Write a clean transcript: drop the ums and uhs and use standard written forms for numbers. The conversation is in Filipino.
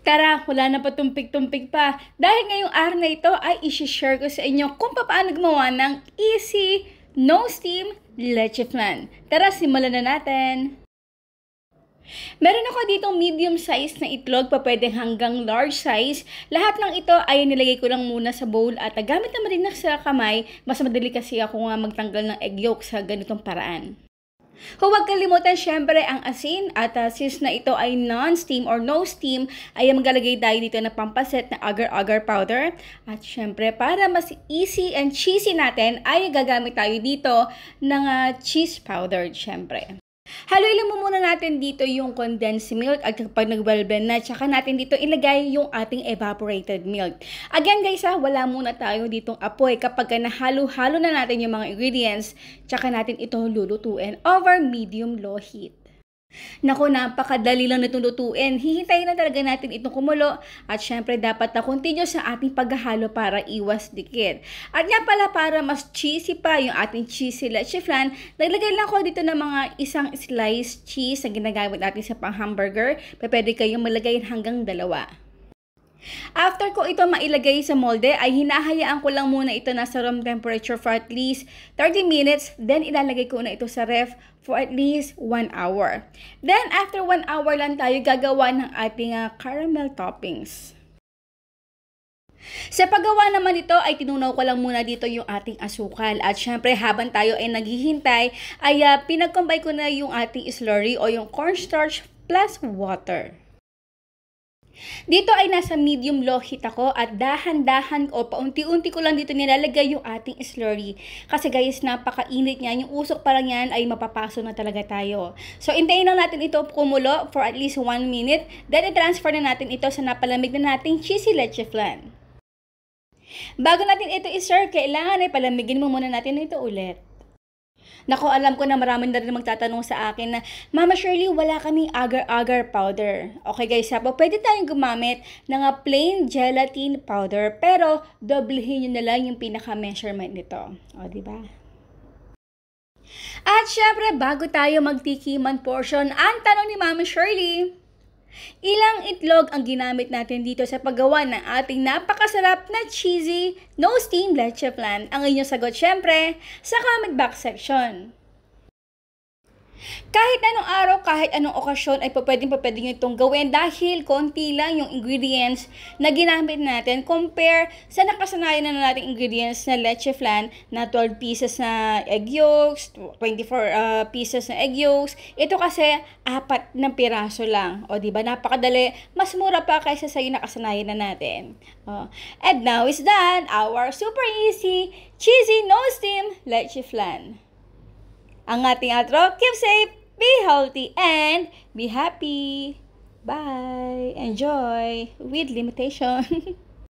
Tara, wala na patumpik-tumpik pa. Dahil ngayong araw na ito ay isi-share ko sa inyo kung paano gumawa ng easy, no steam, leche flan. Tara, simulan na natin. Meron ako ditong medium size na itlog, pa pwedeng hanggang large size. Lahat ng ito ay nilagay ko lang muna sa bowl at gamit naman rin sa kamay. Mas madali kasi ako nga magtanggal ng egg yolk sa ganitong paraan. Huwag kalimutan syempre ang asin at since na ito ay non-steam or no steam ay maglalagay tayo dito na pampaset na agar-agar powder at syempre para mas easy and cheesy natin ay gagamit tayo dito ng cheese powder syempre. Haluin mo muna natin dito yung condensed milk at kapag nag-well-blend na, tsaka natin dito ilagay yung ating evaporated milk. Again guys wala muna tayo ditong apoy kapag nahalo-halo na natin yung mga ingredients, tsaka natin ito lulutuin over medium-low heat. Naku, napakadali lang itong lutuin. Hihintayin na talaga natin itong kumulo at syempre dapat na continuous sa ating paghahalo para iwas dikit. At nga pala para mas cheesy pa yung ating cheesy leche flan, naglagay lang ko dito ng mga isang sliced cheese na ginagamit natin sa pang-hamburger. Pwede kayong malagay hanggang 2. After ko ito mailagay sa molde, ay hinahayaan ko lang muna ito nasa room temperature for at least 30 minutes. Then, ilalagay ko na ito sa ref for at least 1 hour. Then, after 1 hour lang tayo gagawa ng ating caramel toppings. Sa paggawa naman ito ay tinunaw ko lang muna dito yung ating asukal. At syempre habang tayo ay naghihintay, ay pinag-combine ko na yung ating slurry o yung cornstarch plus water. Dito ay nasa medium-low heat ako at dahan-dahan o paunti-unti ko lang dito nilalagay yung ating slurry. Kasi guys, napakainit niya. Yung usok pa lang yan ay mapapaso na talaga tayo. So, intayin lang natin ito kumulo for at least 1 minute. Then, i-transfer na natin ito sa napalamig na nating cheesy leche flan. Bago natin ito i-serve, kailangan ay palamigin mo muna natin ito ulit. Nako, alam ko na marami na rin magtatanong sa akin na, Mama Shirley, wala kaming agar-agar powder. Okay guys, pwede tayong gumamit ng plain gelatin powder, pero doblehin nyo na lang yung pinaka-measurement nito. O, diba? At syempre, bago tayo magtikiman portion, ang tanong ni Mama Shirley, ilang itlog ang ginamit natin dito sa paggawa ng ating napakasarap na cheesy, no steam leche flan? Ang inyong sagot syempre sa comment box section. Kahit anong araw, kahit anong okasyon ay pwedeng nyo itong gawin dahil konti lang yung ingredients na ginamit natin compare sa nakasanayan na nating ingredients na leche flan na 12 pieces na egg yolks, 24 pieces na egg yolks. Ito kasi 4 na piraso lang. O diba, napakadali. Mas mura pa kaysa sa yung nakasanayan na natin. And now is done our super easy, cheesy, no steam leche flan. Ang ating outro, keep safe, be healthy, and be happy. Bye! Enjoy with limitation.